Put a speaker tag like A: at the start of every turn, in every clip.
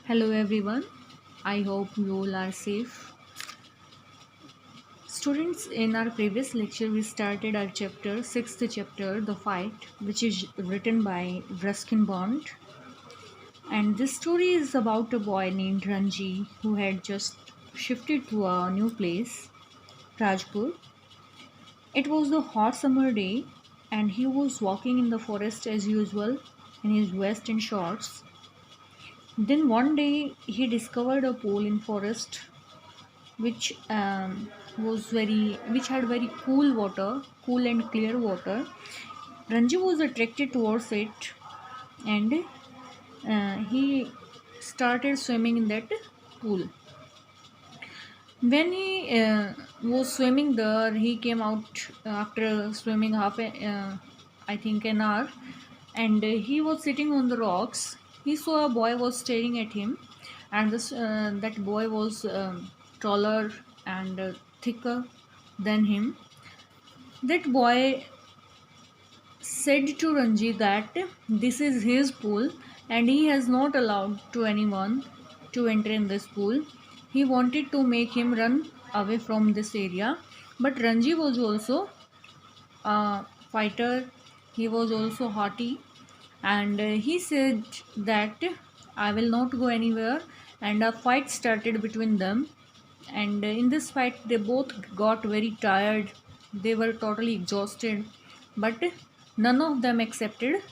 A: Hello everyone. I hope you all are safe. Students, in our previous lecture we started our chapter, sixth chapter, The Fight, which is written by Ruskin Bond. And this story is about a boy named Ranji who had just shifted to a new place, Rajpur. It was the hot summer day and he was walking in the forest as usual in his vest and shorts. Then one day he discovered a pool in forest which which had very cool and clear water. Ranju was attracted towards it, and he started swimming in that pool. When he was swimming there, he came out after swimming I think an hour, and he was sitting on the rocks. He saw a boy was staring at him, and that boy was taller and thicker than him. That boy said to Ranji that this is his pool and he has not allowed to anyone to enter in this pool. He wanted to make him run away from this area, but Ranji was also a fighter. He was also haughty, and he said that I will not go anywhere. And a fight started between them. And in this fight, they both got very tired. They were totally exhausted, but none of them accepted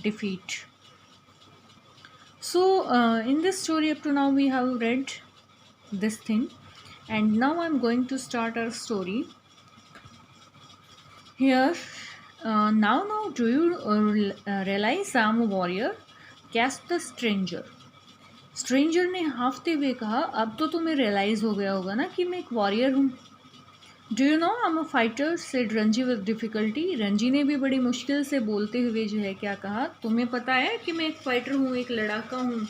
A: defeat. So, in this story, up to now, we have read this thing, and now I'm going to start our story here. Now, do you realize I'm a warrior? Guessed the stranger. Stranger ने हाँफते हुए कहा, अब तो तुम्हें realise हो गया होगा ना कि मैं एक वॉरियर हूँ. Do you know I am a fighter, said Ranji with difficulty. Ranji ने भी बड़ी मुश्किल से बोलते हुए जो है क्या कहा, तुम्हें पता है कि मैं एक फाइटर हूँ, एक लड़ाका हूँ.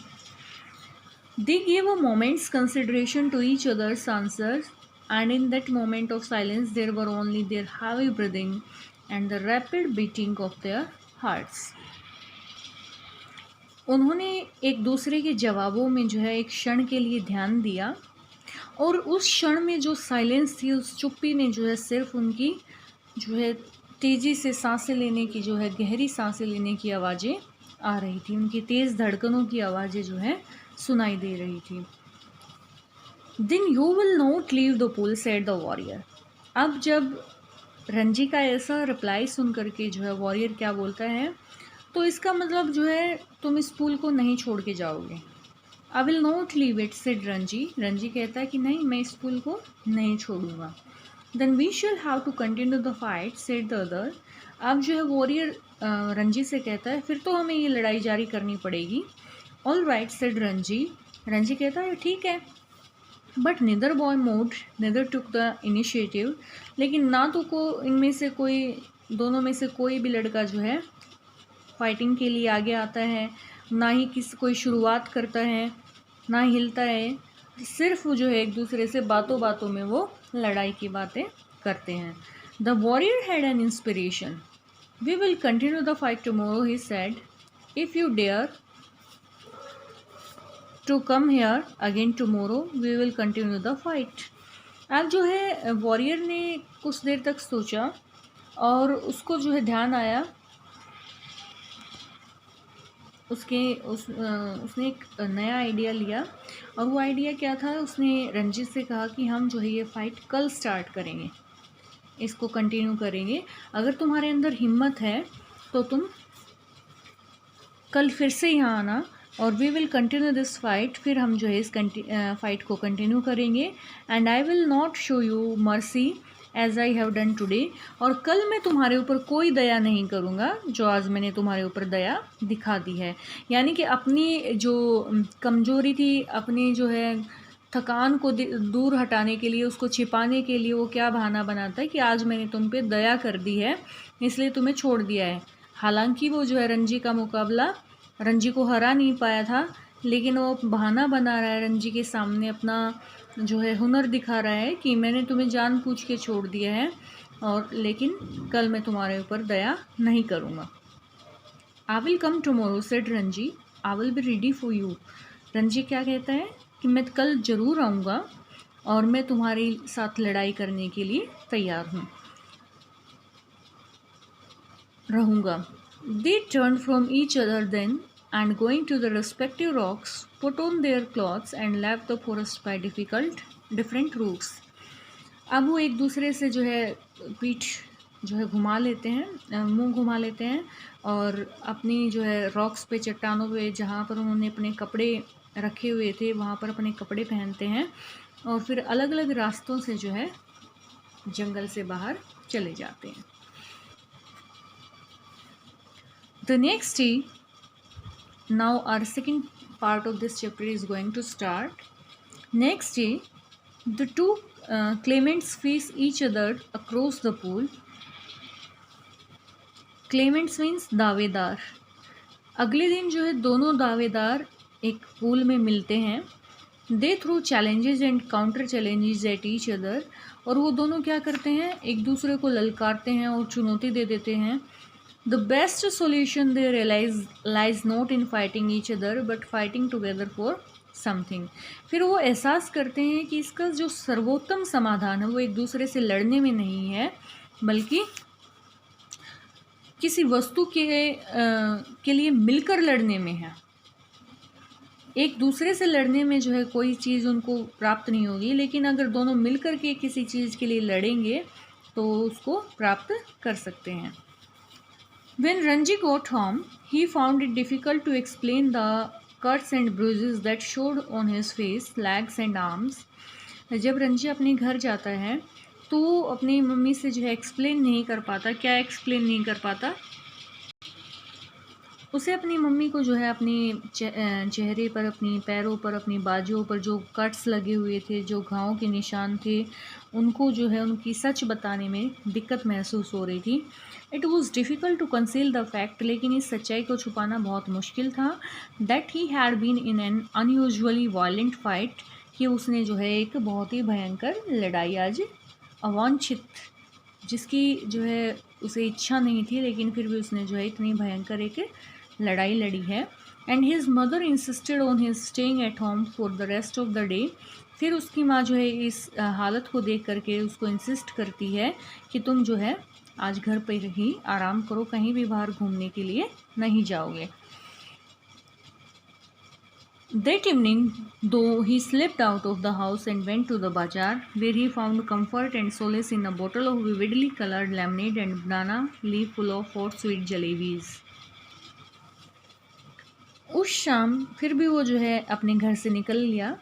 A: They gave a moment's consideration to each other's answers, and in that moment of silence there were only their heavy breathing and the rapid beating of their hearts. उन्होंने एक दूसरे के जवाबों में जो है एक क्षण के लिए ध्यान दिया, और उस क्षण में जो साइलेंस थी, उस चुप्पी में जो है सिर्फ उनकी जो है तेज़ी से सांसें लेने की, जो है गहरी सांसें लेने की आवाज़ें आ रही थी. उनकी तेज़ धड़कनों की आवाज़ें जो है सुनाई दे रही थी. Then you will not leave the pool, said the warrior. अब जब रंजी का ऐसा रिप्लाई सुन करके जो है वॉरियर क्या बोलता है, तो इसका मतलब जो है तुम इस पूल को नहीं छोड़ के जाओगे. आई will not leave it, said Ranji. Ranji कहता है कि नहीं, मैं इस पूल को नहीं छोड़ूंगा. Then we shall have to continue the fight, said the other. अब जो है वॉरियर रंजी से कहता है, फिर तो हमें ये लड़ाई जारी करनी पड़ेगी. All right, said Ranji. Ranji कहता है ठीक है. But neither boy moved, neither took the initiative. लेकिन ना तो इनमें से कोई, दोनों में से कोई भी लड़का जो है फाइटिंग के लिए आगे आता है, ना ही कोई शुरुआत करता है, ना हिलता है. सिर्फ जो है एक दूसरे से बातों बातों में वो लड़ाई की बातें करते हैं. The warrior had an inspiration. We will continue the fight tomorrow, he said. If you dare to come here again tomorrow, we will continue the fight. अब जो है वॉरियर ने कुछ देर तक सोचा, और उसको जो है ध्यान आया, उसने एक नया आइडिया लिया. और वो आइडिया क्या था, उसने रंजीत से कहा कि हम जो है ये फ़ाइट कल स्टार्ट करेंगे, इसको कंटिन्यू करेंगे. अगर तुम्हारे अंदर हिम्मत है तो तुम कल फिर से यहाँ आना, और we will continue this fight. फिर हम जो है इस फाइट को कंटिन्यू करेंगे. And I will not show you mercy as I have done today. और कल मैं तुम्हारे ऊपर कोई दया नहीं करूँगा जो आज मैंने तुम्हारे ऊपर दया दिखा दी है. यानी कि अपनी जो कमज़ोरी थी, अपनी जो है थकान को दूर हटाने के लिए, उसको छिपाने के लिए वो क्या बहाना बनाता है कि आज मैंने तुम पे दया कर दी है, इसलिए तुम्हें छोड़ दिया है. हालांकि वो जो है रंजी का मुकाबला, रंजी को हरा नहीं पाया था, लेकिन वो बहाना बना रहा है रंजी के सामने, अपना जो है हुनर दिखा रहा है कि मैंने तुम्हें जानबूझ के छोड़ दिया है, और लेकिन कल मैं तुम्हारे ऊपर दया नहीं करूँगा. I will come tomorrow, said Ranji. I will be ready for you. Ranji क्या कहता है कि मैं कल ज़रूर आऊँगा और मैं तुम्हारे साथ लड़ाई करने के लिए तैयार रहूँगा। They turned from each other then, and going to the respective rocks, put on their clothes and left the forest by different routes. अब वो एक दूसरे से जो है पीठ जो है घुमा लेते हैं, मुंह घुमा लेते हैं और अपनी जो है रॉक्स पे, चट्टानों पे जहाँ पर उन्होंने अपने कपड़े रखे हुए थे वहाँ पर अपने कपड़े पहनते हैं और फिर अलग अलग रास्तों से जो है जंगल से बाहर चले जाते हैं। The next day, now our second part of this chapter is going to start. Next day, the two claimants face each other across the pool. Claimants means दावेदार। अगले दिन जो है दोनों दावेदार एक पूल में मिलते हैं। They throw challenges and counter challenges at each other, और वो दोनों क्या करते हैं, एक दूसरे को ललकारते हैं और चुनौती दे देते हैं। The best solution they realise lies not in fighting each other but fighting together for something. फिर वो एहसास करते हैं कि इसका जो सर्वोत्तम समाधान है वो एक दूसरे से लड़ने में नहीं है बल्कि किसी वस्तु के लिए मिलकर लड़ने में है। एक दूसरे से लड़ने में जो है कोई चीज़ उनको प्राप्त नहीं होगी, लेकिन अगर दोनों मिलकर के किसी चीज़ के लिए लड़ेंगे तो उसको प्राप्त कर सकते हैं। When Ranji got home, he found it difficult to explain the cuts and bruises that showed on his face, legs and arms. जब रंजी अपने घर जाता है तो वो अपनी मम्मी से जो है एक्सप्लेन नहीं कर पाता। क्या एक्सप्लेन नहीं कर पाता? उसे अपनी मम्मी को जो है अपनी चेहरे पर, अपनी पैरों पर, अपनी बाजुओं पर जो कट्स लगे हुए थे, जो घावों के निशान थे, उनको जो है उनकी सच बताने में दिक्कत महसूस हो रही थी। It was difficult to conceal the fact, लेकिन इस सच्चाई को छुपाना बहुत मुश्किल था। That he had been in an unusually violent fight, कि उसने जो है एक बहुत ही भयंकर लड़ाई आज अवांछित, जिसकी जो है उसे इच्छा नहीं थी, लेकिन फिर भी उसने जो है इतनी भयंकर एक लड़ाई लड़ी है। And his mother insisted on his staying at home for the rest of the day. फिर उसकी माँ जो है इस हालत को देख करके उसको इंसिस्ट करती है कि तुम जो है आज घर पर ही आराम करो, कहीं भी बाहर घूमने के लिए नहीं जाओगे। That evening, though, he slipped out of the house and went to the bazaar, where he found comfort and solace in a bottle of vividly colored lemonade and banana leaf full of hot sweet jalebis. उस शाम फिर भी वो जो है अपने घर से निकल लिया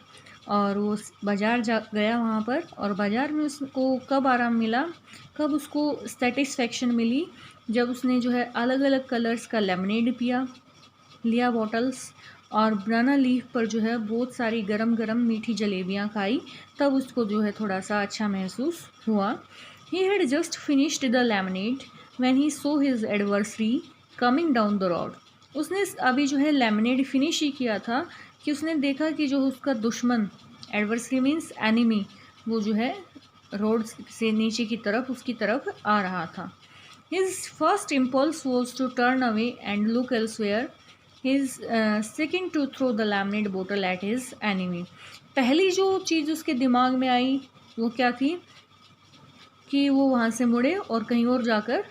A: और वो बाज़ार गया वहाँ पर, और बाज़ार में उसको कब आराम मिला, कब उसको सेटिस्फेक्शन मिली, जब उसने जो है अलग अलग कलर्स का लेमनेड लिया बॉटल्स, और बनाना लीफ पर जो है बहुत सारी गरम गरम मीठी जलेबियाँ खाई, तब उसको जो है थोड़ा सा अच्छा महसूस हुआ। He had just finished the lemonade when he saw his adversary coming down the road. उसने अभी जो है लेमनेड फिनिश ही किया था कि उसने देखा कि जो उसका दुश्मन, एडवर्सरी मीन्स एनिमी, वो जो है रोड से नीचे की तरफ उसकी तरफ आ रहा था। His first impulse was to turn away and look elsewhere, his second to throw the lemonade bottle at his enemy. पहली जो चीज़ उसके दिमाग में आई वो क्या थी कि वो वहाँ से मुड़े और कहीं और जाकर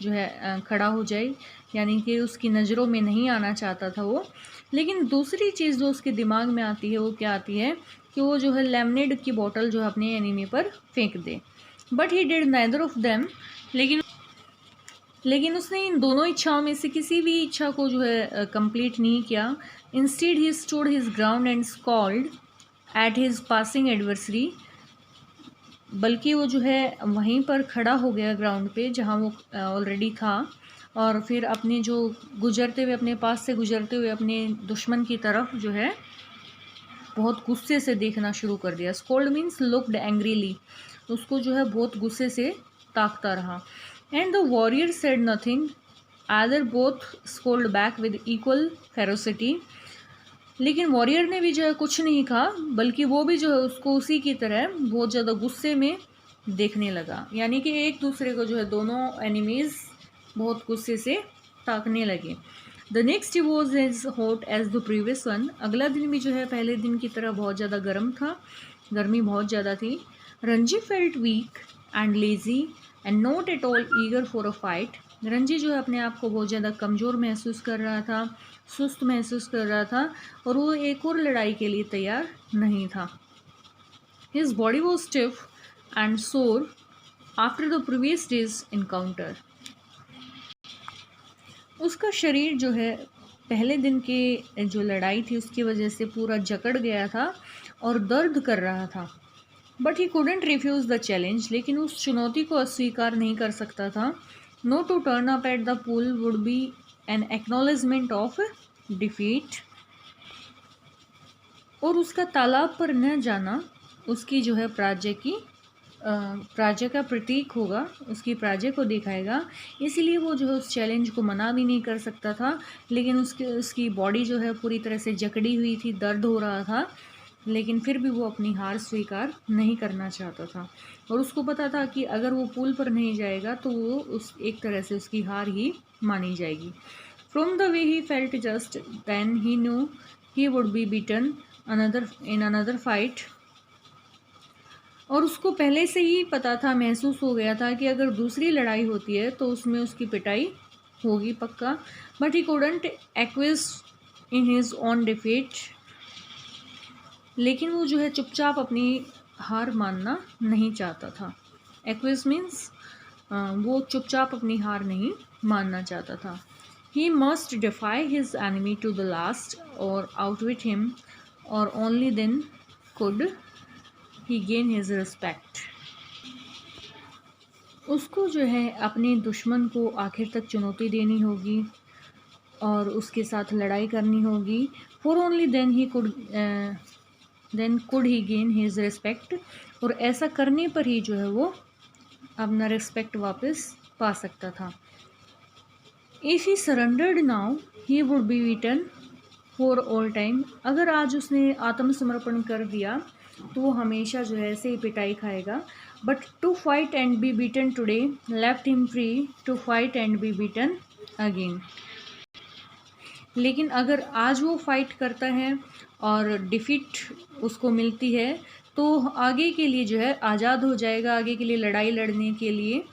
A: जो है खड़ा हो जाए, यानी कि उसकी नज़रों में नहीं आना चाहता था वो। लेकिन दूसरी चीज़ जो उसके दिमाग में आती है वो क्या आती है कि वो जो है लेमनेड की बोतल जो है अपने एनिमी पर फेंक दे। But he did neither of them, लेकिन उसने इन दोनों इच्छाओं में से किसी भी इच्छा को जो है कंप्लीट नहीं किया। Instead he stood his ground and scold at his passing adversary, बल्कि वो जो है वहीं पर खड़ा हो गया ग्राउंड पे जहाँ वो ऑलरेडी था, और फिर अपने जो गुजरते हुए, अपने पास से गुजरते हुए अपने दुश्मन की तरफ जो है बहुत गुस्से से देखना शुरू कर दिया। स्कोल्ड मीन्स लुक्ड एंग्रीली, उसको जो है बहुत गुस्से से ताकता रहा। And the warrior said nothing, other both scowled back with equal ferocity. लेकिन वॉरियर ने भी जो है कुछ नहीं कहा, बल्कि वो भी जो है उसको उसी की तरह बहुत ज़्यादा गुस्से में देखने लगा। यानी कि एक दूसरे को जो है दोनों एनिमीज़ बहुत गुस्से से ताकने लगे। The next was as hot as the previous one. अगला दिन भी जो है पहले दिन की तरह बहुत ज़्यादा गर्म था, गर्मी बहुत ज़्यादा थी। Ranji felt weak and lazy and not at all eager for a fight. Ranji जो है अपने आप को बहुत ज़्यादा कमज़ोर महसूस कर रहा था, सुस्त महसूस कर रहा था और वो एक और लड़ाई के लिए तैयार नहीं था। His body was stiff and sore after the previous day's encounter. उसका शरीर जो है पहले दिन के जो लड़ाई थी उसकी वजह से पूरा जकड़ गया था और दर्द कर रहा था। But he couldn't refuse the challenge, लेकिन उस चुनौती को अस्वीकार नहीं कर सकता था। No to turn up at the pool would be an acknowledgement of defeat. और उसका तालाब पर न जाना उसकी जो है पराजय का प्रतीक होगा, उसकी पराजय को दिखाएगा। इसीलिए वो जो है उस चैलेंज को मना भी नहीं कर सकता था, लेकिन उसकी बॉडी जो है पूरी तरह से जकड़ी हुई थी, दर्द हो रहा था, लेकिन फिर भी वो अपनी हार स्वीकार नहीं करना चाहता था। और उसको पता था कि अगर वो पूल पर नहीं जाएगा तो वो उस एक तरह से उसकी हार ही मानी जाएगी। From the way he felt just then he knew he would be beaten in another fight. और उसको पहले से ही पता था, महसूस हो गया था कि अगर दूसरी लड़ाई होती है तो उसमें उसकी पिटाई होगी पक्का। But he couldn't acquiesce in his own defeat. लेकिन वो जो है चुपचाप अपनी हार मानना नहीं चाहता था। एक्विज मीन्स वो चुपचाप अपनी हार नहीं मानना चाहता था। He must defy his enemy to the last or outwit him or only then could he gain his respect. उसको जो है अपने दुश्मन को आखिर तक चुनौती देनी होगी और उसके साथ लड़ाई करनी होगी। For only then could he gain his respect. और ऐसा करने पर ही जो है वो अपना रिस्पेक्ट वापस पा सकता था। If he surrendered now he would be beaten for all time. अगर आज उसने आत्मसमर्पण कर दिया तो वो हमेशा जो है ऐसे ही पिटाई खाएगा। But to fight and be beaten today left him free to fight and be beaten again. लेकिन अगर आज वो फाइट करता है और डिफीट उसको मिलती है तो आगे के लिए जो है आज़ाद हो जाएगा, आगे के लिए लड़ाई लड़ने के लिए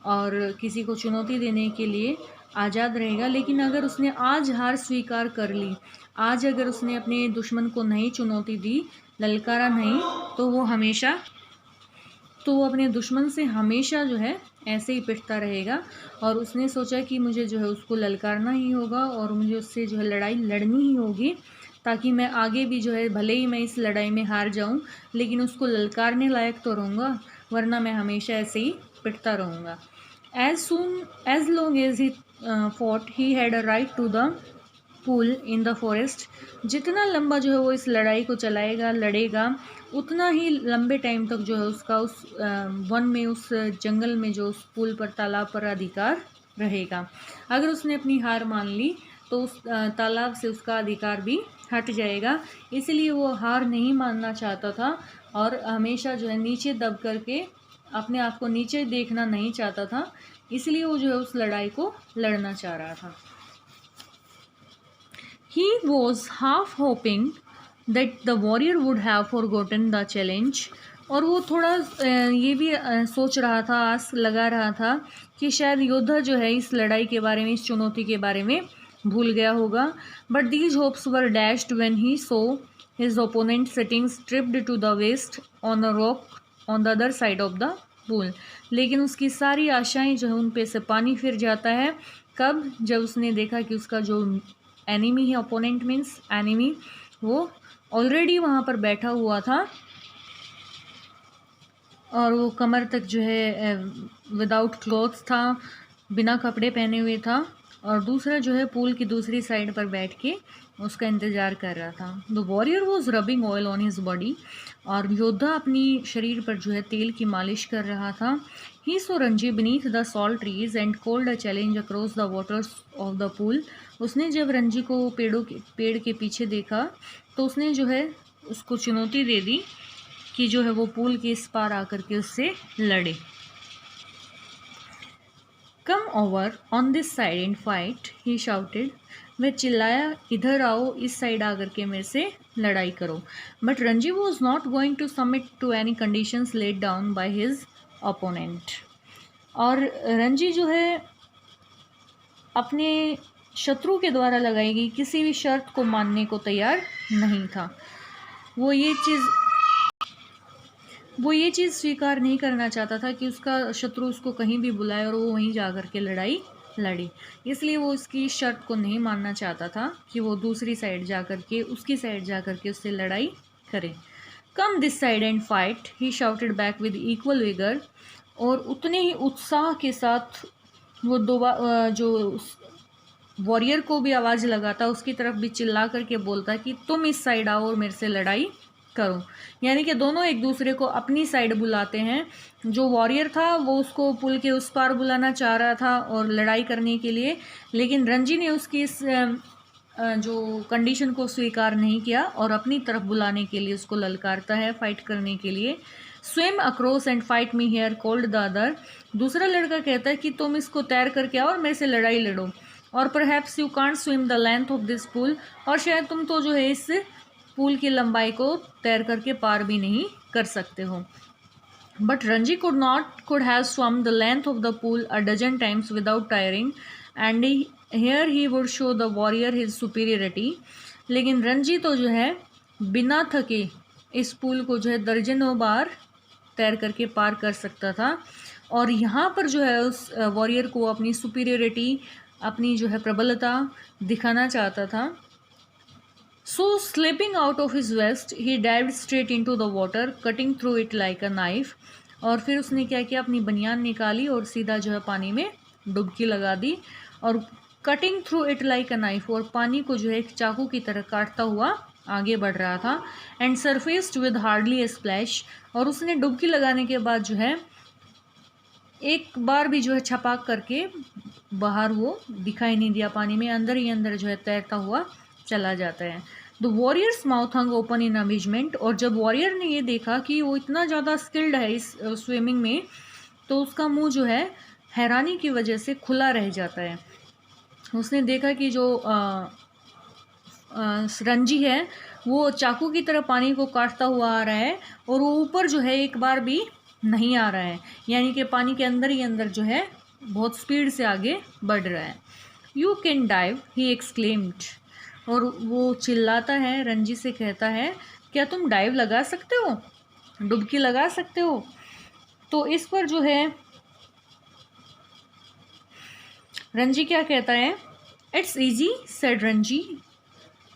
A: और किसी को चुनौती देने के लिए आज़ाद रहेगा। लेकिन अगर उसने आज हार स्वीकार कर ली, आज अगर उसने अपने दुश्मन को नहीं चुनौती दी, ललकारा नहीं, तो वो अपने दुश्मन से हमेशा जो है ऐसे ही पिटता रहेगा। और उसने सोचा कि मुझे जो है उसको ललकारना ही होगा और मुझे उससे जो है लड़ाई लड़नी ही होगी, ताकि मैं आगे भी जो है भले ही मैं इस लड़ाई में हार जाऊं लेकिन उसको ललकारने लायक तो रहूँगा, वरना मैं हमेशा ऐसे ही पिटता रहूँगा। as long as he fought he had a right to the pool in the forest। जितना लंबा जो है वो इस लड़ाई को चलाएगा, लड़ेगा, उतना ही लंबे टाइम तक जो है उसका उस वन में, उस जंगल में, जो उस पुल पर, तालाब पर अधिकार रहेगा। अगर उसने अपनी हार मान ली तो उस तालाब से उसका अधिकार भी हट जाएगा। इसलिए वो हार नहीं मानना चाहता था और हमेशा जो है नीचे दब करके अपने आप को नीचे देखना नहीं चाहता था। इसलिए वो जो है उस लड़ाई को लड़ना चाह रहा था। He was half hoping that the warrior would have forgotten the challenge। और वो थोड़ा ये भी सोच रहा था, आस लगा रहा था कि शायद योद्धा जो है इस लड़ाई के बारे में, इस चुनौती के बारे में भूल गया होगा। But these hopes were dashed when he saw his opponent sitting stripped to the waist on a rock on the other side of the pool. लेकिन उसकी सारी आशाएं जो है उन पे से पानी फिर जाता है। कब? जब उसने देखा कि उसका जो एनिमी है, ओपोनेंट मीन्स एनिमी, वो ऑलरेडी वहाँ पर बैठा हुआ था और वो कमर तक जो है विदाउट क्लॉथ्स था, बिना कपड़े पहने हुए था, और दूसरा जो है पूल की दूसरी साइड पर बैठ के उसका इंतज़ार कर रहा था। The warrior was rubbing oil on his body. और योद्धा अपनी शरीर पर जो है तेल की मालिश कर रहा था। He saw Ranji beneath the salt trees and called a challenge across the waters of the pool. उसने जब रंजी को पेड़ के पीछे देखा तो उसने जो है उसको चुनौती दे दी कि जो है वो पूल के इस पार आकर के उससे लड़े। Come over on this side and fight, he shouted. वह चिल्लाया, इधर आओ, इस साइड आकर के मेरे से लड़ाई करो। But Ranji was not going to submit to any conditions laid down by his opponent. और रंजी जो है अपने शत्रु के द्वारा लगाई गई किसी भी शर्त को मानने को तैयार नहीं था। वो ये चीज़ स्वीकार नहीं करना चाहता था कि उसका शत्रु उसको कहीं भी बुलाए और वो वहीं जा कर के लड़ाई लड़ी। इसलिए वो उसकी शर्त को नहीं मानना चाहता था कि वो दूसरी साइड जा कर के उसकी साइड जा कर के उससे लड़ाई करे। Come this side and fight, he shouted back with equal vigour. और उतने ही उत्साह के साथ वो जो वॉरियर को भी आवाज़ लगाता, उसकी तरफ भी चिल्ला करके बोलता कि तुम इस साइड आओ और मेरे से लड़ाई करो। यानी कि दोनों एक दूसरे को अपनी साइड बुलाते हैं। जो वॉरियर था वो उसको पुल के उस पार बुलाना चाह रहा था और लड़ाई करने के लिए, लेकिन रंजी ने उसकी इस जो कंडीशन को स्वीकार नहीं किया और अपनी तरफ बुलाने के लिए उसको ललकारता है फाइट करने के लिए। Swim across and fight me here cold the other. दूसरा लड़का कहता है कि तुम इसको तैर करके आओ और मेरे से लड़ाई लड़ो। और perhaps you can't swim the length of this pool. और शायद तुम तो जो है इस पूल की लंबाई को तैर करके पार भी नहीं कर सकते हो। But Ranji could have swum the length of the pool a dozen times without tiring, and here he would show the warrior his superiority। लेकिन रंजी तो जो है बिना थके इस पूल को जो है दर्जनों बार तैर करके पार कर सकता था और यहाँ पर जो है उस वॉरियर को अपनी सुपीरियरिटी, अपनी जो है प्रबलता दिखाना चाहता था। So slipping out of his vest, he dived straight into the water, cutting through it like a knife। और फिर उसने क्या किया, अपनी बनियान निकाली और सीधा जो है पानी में डुबकी लगा दी और cutting through it like a knife, और पानी को जो है एक चाकू की तरह काटता हुआ आगे बढ़ रहा था। And surfaced with hardly a splash, और उसने डुबकी लगाने के बाद जो है एक बार भी जो है छपाक करके बाहर वो दिखाई नहीं दिया, पानी में अंदर ही अंदर जो है तैरता हुआ चला जाता है। The warriors mouth hung open in amazement, और जब वॉरियर ने ये देखा कि वो इतना ज़्यादा स्किल्ड है इस स्विमिंग में, तो उसका मुंह जो है हैरानी की वजह से खुला रह जाता है। उसने देखा कि जो रंजी है वो चाकू की तरह पानी को काटता हुआ आ रहा है और वो ऊपर जो है एक बार भी नहीं आ रहा है, यानी कि पानी के अंदर ही अंदर जो है बहुत स्पीड से आगे बढ़ रहा है। You can dive, he exclaimed, और वो चिल्लाता है, रंजी से कहता है, क्या तुम डाइव लगा सकते हो, डुबकी लगा सकते हो। तो इस पर जो है रंजी क्या कहता है, it's easy said Ranji,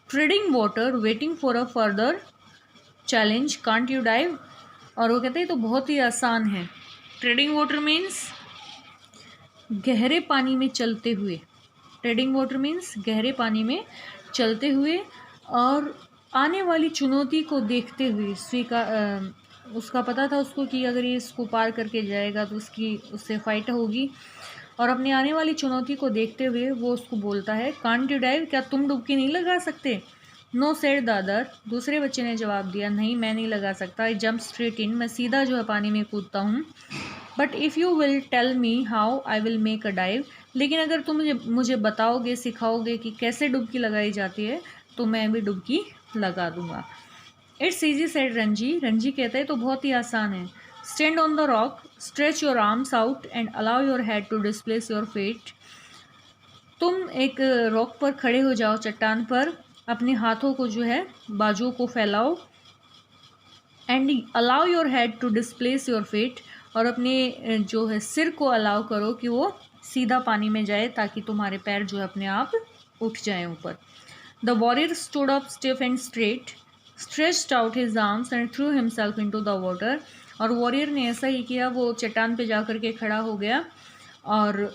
A: trading water waiting for a further challenge, can't you dive. और वो कहते हैं तो बहुत ही आसान है। ट्रेडिंग वाटर मीन्स गहरे पानी में चलते हुए, ट्रेडिंग वाटर मीन्स गहरे पानी में चलते हुए और आने वाली चुनौती को देखते हुए उसका पता था उसको कि अगर ये इसको पार करके जाएगा तो उससे फाइट होगी, और अपनी आने वाली चुनौती को देखते हुए वो उसको बोलता है, कांट यू डाइव, क्या तुम डुबकी नहीं लगा सकते। नो सेड द अदर, दूसरे बच्चे ने जवाब दिया, नहीं मैं नहीं लगा सकता। आई जंप स्ट्रेट इन, मैं सीधा जो है पानी में कूदता हूँ। But if you will tell me how I will make a dive, लेकिन अगर तुम मुझे बताओगे, सिखाओगे कि कैसे डुबकी लगाई जाती है, तो मैं भी डुबकी लगा दूंगा। It's easy said Ranji, Ranji कहता है तो बहुत ही आसान है। Stand on the rock, stretch your arms out and allow your head to displace your feet. तुम एक रॉक पर खड़े हो जाओ, चट्टान पर, अपने हाथों को जो है बाजुओं को फैलाओ, and allow your head to displace your feet, और अपने जो है सिर को अलाउ करो कि वो सीधा पानी में जाए ताकि तुम्हारे पैर जो है अपने आप उठ जाएं ऊपर। The warrior stood up stiff and straight, stretched out his arms and through himself into the water. और वॉरियर ने ऐसा ही किया, वो चट्टान पे जा कर के खड़ा हो गया और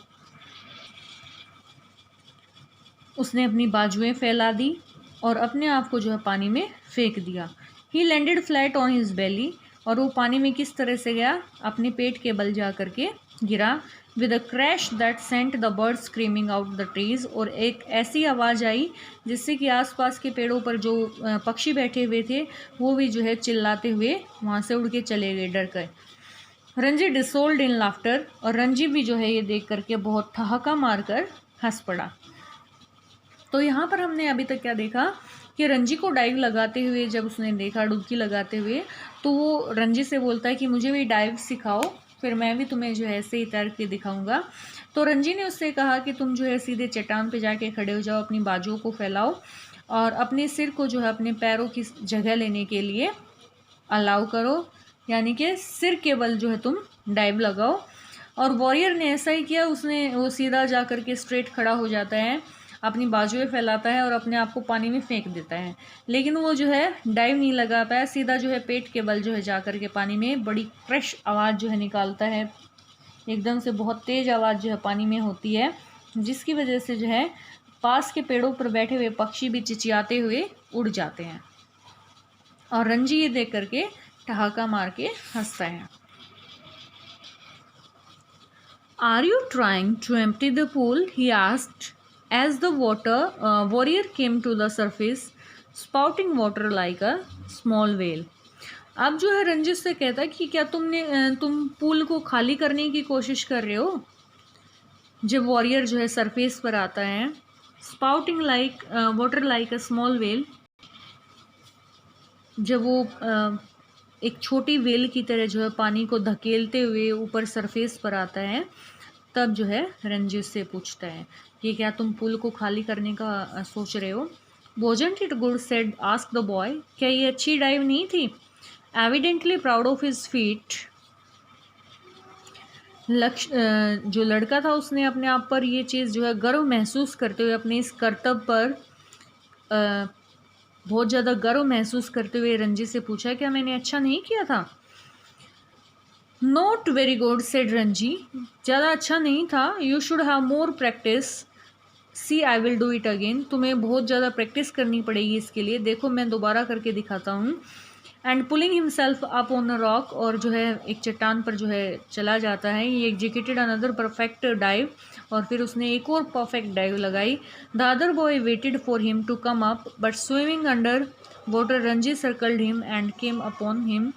A: उसने अपनी बाजुएं फैला दी और अपने आप को जो है पानी में फेंक दिया। He landed flat on his belly, और वो पानी में किस तरह से गया, अपने पेट के बल जा करके गिरा। With a crash that sent the bird screaming out the trees, और एक ऐसी आवाज़ आई जिससे कि आसपास के पेड़ों पर जो पक्षी बैठे हुए थे वो भी जो है चिल्लाते हुए वहाँ से उड़ के चले गए डर कर। रंजी डिसोल्ड इन लाफ्टर, और रंजी भी जो है ये देख करके बहुत ठहाका मारकर हंस पड़ा। तो यहाँ पर हमने अभी तक क्या देखा कि रंजी को डाइव लगाते हुए जब उसने देखा, डुबकी लगाते हुए, तो वो रंजी से बोलता है कि मुझे भी डाइव सिखाओ, फिर मैं भी तुम्हें जो है ऐसे ही तैर के दिखाऊंगा। तो रंजी ने उससे कहा कि तुम जो है सीधे चट्टान पे जाके खड़े हो जाओ, अपनी बाजुओं को फैलाओ और अपने सिर को जो है अपने पैरों की जगह लेने के लिए अलाउ करो, यानी कि सिर के बल जो है तुम डाइव लगाओ। और वॉरियर ने ऐसा ही किया, वो सीधा जा कर के स्ट्रेट खड़ा हो जाता है, अपनी बाजुएं फैलाता है और अपने आप को पानी में फेंक देता है। लेकिन वो जो है डाइव नहीं लगा पाया, सीधा जो है पेट के बल जो है जा कर के पानी में बड़ी क्रश आवाज़ जो है निकालता है, एकदम से बहुत तेज़ आवाज़ जो है पानी में होती है, जिसकी वजह से जो है पास के पेड़ों पर बैठे हुए पक्षी भी चिचियाते हुए उड़ जाते हैं। और रंजी ये देख करके ठहाका मार के हंसता है। Are you trying to empty the pool? He asked as the warrior came to the surface, spouting water like a small whale. अब जो है रंजित से कहता है कि क्या तुम पूल को खाली करने की कोशिश कर रहे हो। जब वॉरियर जो है सरफेस पर आता है, spouting like water like a small well, जब वो एक छोटी वेल की तरह जो है पानी को धकेलते हुए ऊपर सरफेस पर आता है, तब जो है रंजित से पूछता है कि क्या तुम पूल को खाली करने का सोच रहे हो। Wasn't it good said ask the boy, क्या ये अच्छी डाइव नहीं थी। Evidently proud of his feet, जो लड़का था उसने अपने आप पर ये चीज़ जो है गर्व महसूस करते हुए, अपने इस कर्तव्य पर बहुत ज़्यादा गर्व महसूस करते हुए रंजी से पूछा, क्या मैंने अच्छा नहीं किया था। Not very good said Ranji, ज़्यादा अच्छा नहीं था। You should have more practice, see I will do it again, तुम्हें बहुत ज़्यादा प्रैक्टिस करनी पड़ेगी इसके लिए, देखो मैं दोबारा करके दिखाता हूँ। And pulling himself up on a rock, और जो है एक चट्टान पर जो है चला जाता है। ये एग्जीक्यूटेड अनदर परफेक्ट डाइव, और फिर उसने एक और परफेक्ट डाइव लगाई। The other boy waited for him to come up, but swimming under water Ranji circled him and came upon him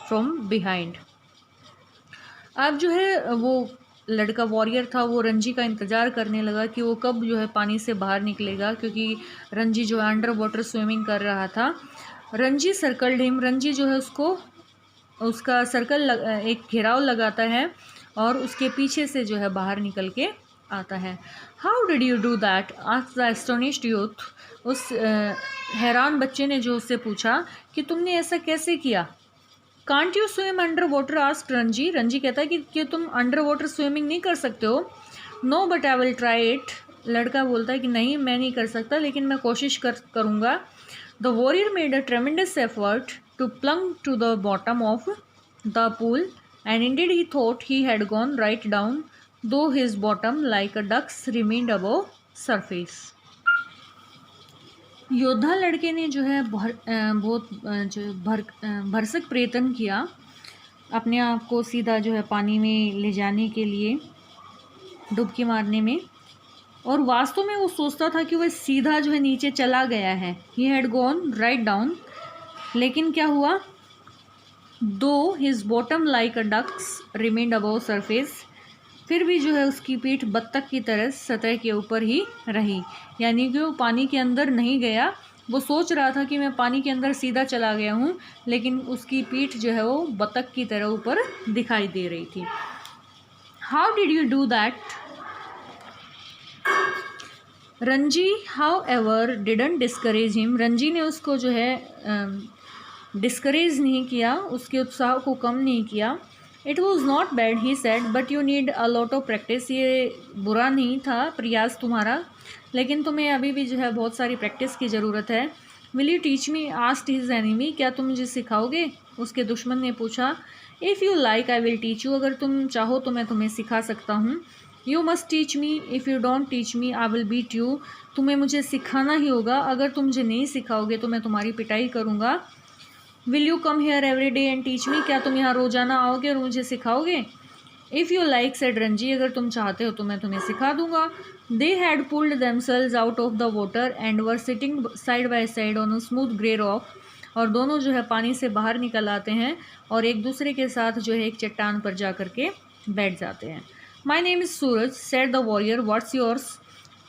A: from behind. अब जो है वो लड़का वॉरियर था, वो रंजी का इंतज़ार करने लगा कि वो कब जो है पानी से बाहर निकलेगा, क्योंकि रंजी जो है अंडर वाटर स्विमिंग कर रहा था। रंजी सर्कल्ड हिम, रंजी जो है उसका सर्कल एक घेराव लगाता है और उसके पीछे से जो है बाहर निकल के आता है। How did you do that asked the astonished youth, उस हैरान बच्चे ने जो उससे पूछा कि तुमने ऐसा कैसे किया। Can't you swim under water asked Ranji, Ranji कहता है कि तुम अंडर वाटर स्विमिंग नहीं कर सकते हो। No but I will try it, लड़का बोलता है कि नहीं मैं नहीं कर सकता, लेकिन मैं कोशिश करूँगा। The warrior made a tremendous effort to plunge to the bottom of the pool and indeed he thought he had gone right down, though his bottom like a duck's remained above surface. योद्धा लड़के ने जो है बहुत जो भरसक प्रयत्न किया अपने आप को सीधा जो है पानी में ले जाने के लिए, डुबकी मारने में, और वास्तव में वो सोचता था कि वह सीधा जो है नीचे चला गया है, he had gone right down, लेकिन क्या हुआ, though his bottom like a duck's remained above surface, फिर भी जो है उसकी पीठ बत्तख की तरह सतह के ऊपर ही रही, यानी कि वो पानी के अंदर नहीं गया। वो सोच रहा था कि मैं पानी के अंदर सीधा चला गया हूँ, लेकिन उसकी पीठ जो है वो बत्तख की तरह ऊपर दिखाई दे रही थी। How did you do that Ranji how ever didn't discourage him, Ranji ने उसको जो है डिस्करेज नहीं किया, उसके उत्साह को कम नहीं किया। It was not bad he said, but you need a lot of practice, ये बुरा नहीं था प्रयास तुम्हारा, लेकिन तुम्हें अभी भी जो है बहुत सारी प्रैक्टिस की ज़रूरत है। Will you teach me asked his enemy, क्या तुम मुझे सिखाओगे, उसके दुश्मन ने पूछा। If you like I will teach you, अगर तुम चाहो तो मैं तुम्हें सिखा सकता हूँ। You must teach me, if you don't teach me I will beat you, तुम्हें मुझे सिखाना ही होगा, अगर तुम मुझे नहीं सिखाओगे तो मैं तुम्हारी पिटाई करूँगा। Will you come here every day and teach me, क्या तुम यहाँ रोज़ाना आओगे और मुझे सिखाओगे। If you like said Ranji, अगर तुम चाहते हो तो मैं तुम्हें सिखा दूंगा। They had pulled themselves out of the water and were sitting side by side on a smooth grey rock, और दोनों जो है पानी से बाहर निकल आते हैं और एक दूसरे के साथ जो है एक चट्टान पर जा कर के बैठ जाते हैं। My name is Suraj said the warrior, what's yours,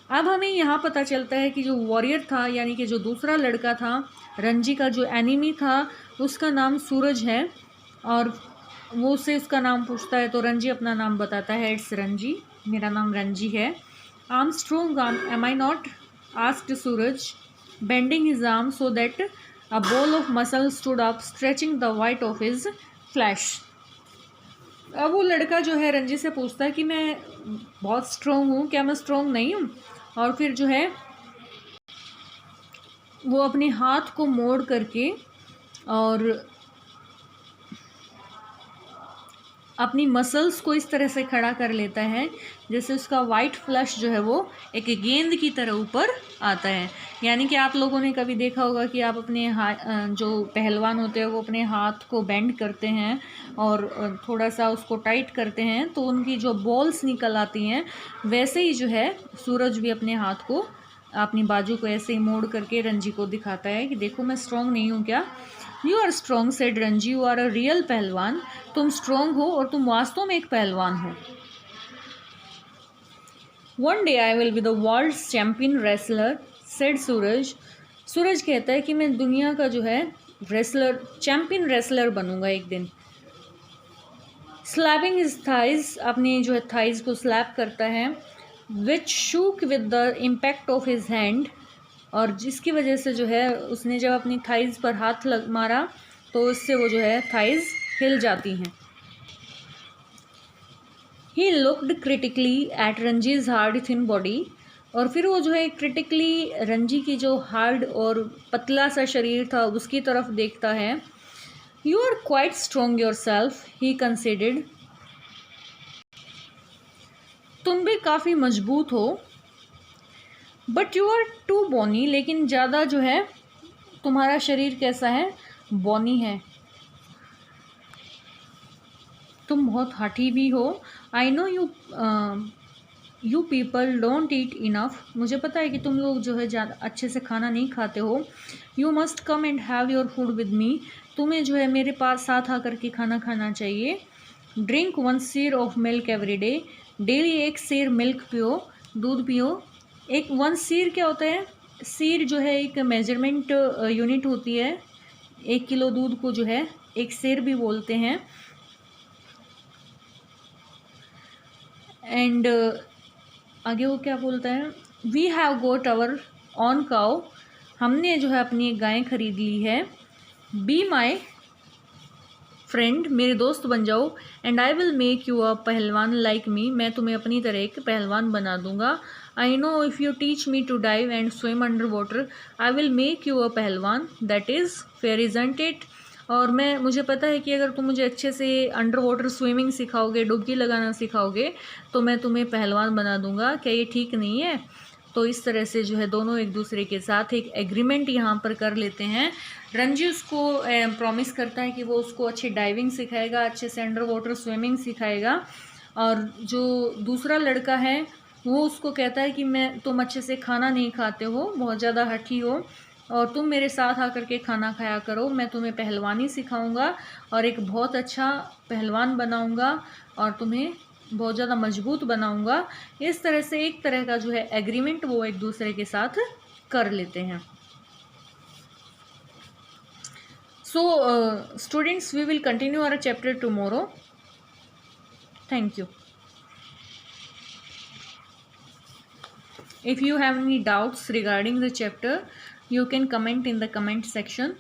A: अब हमें यहाँ पता चलता है कि जो वॉरियर था, यानी कि जो दूसरा लड़का था, रंजी का जो एनिमी था, उसका नाम सूरज है। और वो उससे उसका नाम पूछता है तो रंजी अपना नाम बताता है, इट्स रंजी, मेरा नाम रंजी है। Arm strong am I not, asked Suraj, bending his arm so that a ball of muscle stood up stretching the white of his flesh. अब वो लड़का जो है रंजी से पूछता है कि मैं बहुत स्ट्रोंग हूँ, क्या मैं स्ट्रोंग नहीं हूँ? और फिर जो है वो अपने हाथ को मोड़ करके और अपनी मसल्स को इस तरह से खड़ा कर लेता है जैसे उसका वाइट फ्लश जो है वो एक गेंद की तरह ऊपर आता है। यानी कि आप लोगों ने कभी देखा होगा कि आप अपने जो पहलवान होते हैं वो अपने हाथ को बेंड करते हैं और थोड़ा सा उसको टाइट करते हैं तो उनकी जो बॉल्स निकल आती हैं, वैसे ही जो है सूरज भी अपने हाथ को, अपनी बाजू को ऐसे ही मोड़ करके रंजी को दिखाता है कि देखो मैं स्ट्रॉन्ग नहीं हूँ क्या? You are strong said Ranji, you are a real pehlwan. तुम स्ट्रॉन्ग हो और तुम वास्तव में एक पहलवान हो। One day I will be the world champion wrestler said Suraj. Suraj कहता है कि मैं दुनिया का जो है रेसलर, चैम्पियन रेसलर बनूंगा एक दिन। स्लैपिंग हिज थाइज, अपनी जो है थाइज को स्लैप करता है, which shook with the impact of his hand, और जिसकी वजह से जो है उसने जब अपनी थाइज पर हाथ मारा तो उससे वो जो है थाइज हिल जाती हैं। He looked critically at Ranji's hard thin body, और फिर वो जो है क्रिटिकली रंजी की जो हार्ड और पतला सा शरीर था उसकी तरफ देखता है। You are quite strong yourself, he considered, तुम भी काफ़ी मजबूत हो। But you are too bony, लेकिन ज़्यादा जो है तुम्हारा शरीर कैसा है, बॉनी है, तुम बहुत हठी भी हो। I know you people don't eat enough, मुझे पता है कि तुम लोग जो है ज़्यादा अच्छे से खाना नहीं खाते हो। You must come and have your food with me, तुम्हें जो है मेरे पास साथ आकर के खाना खाना चाहिए। ड्रिंक 1 सेर of milk every day, daily 1 सेर मिल्क पियो, दूध पियो। एक 1 सेर क्या होता है? सेर जो है एक मेजरमेंट यूनिट होती है, 1 किलो दूध को जो है 1 सेर भी बोलते हैं। एंड आगे वो क्या बोलता है, we have got our own cow, हमने जो है अपनी एक गाय खरीद ली है। बी माई फ्रेंड, मेरे दोस्त बन जाओ। And I will make you a पहलवान लाइक मी, मैं तुम्हें अपनी तरह एक पहलवान बना दूंगा। I know if you teach me to dive and swim under water I will make you a pahalwan, that is fair isn't it. और मुझे पता है कि अगर तुम मुझे अच्छे से अंडर वाटर स्विमिंग सिखाओगे, डुबकी लगाना सिखाओगे, तो मैं तुम्हें पहलवान बना दूंगा। क्या ये ठीक नहीं है? तो इस तरह से जो है दोनों एक दूसरे के साथ एक एग्रीमेंट यहाँ पर कर लेते हैं। रंजी उसको प्रॉमिस करता है कि वो उसको अच्छी डाइविंग सिखाएगा, अच्छे से अंडर वाटर स्विमिंग सिखाएगा। और जो दूसरा लड़का है वो उसको कहता है कि तुम अच्छे से खाना नहीं खाते हो, बहुत ज़्यादा हठी हो, और तुम मेरे साथ आकर के खाना खाया करो, मैं तुम्हें पहलवानी सिखाऊंगा और एक बहुत अच्छा पहलवान बनाऊंगा और तुम्हें बहुत ज़्यादा मजबूत बनाऊंगा। इस तरह से एक तरह का जो है एग्रीमेंट वो एक दूसरे के साथ कर लेते हैं। So students, we will continue our chapter tomorrow. Thank you. If you have any doubts regarding the chapter, you can comment in the comment section.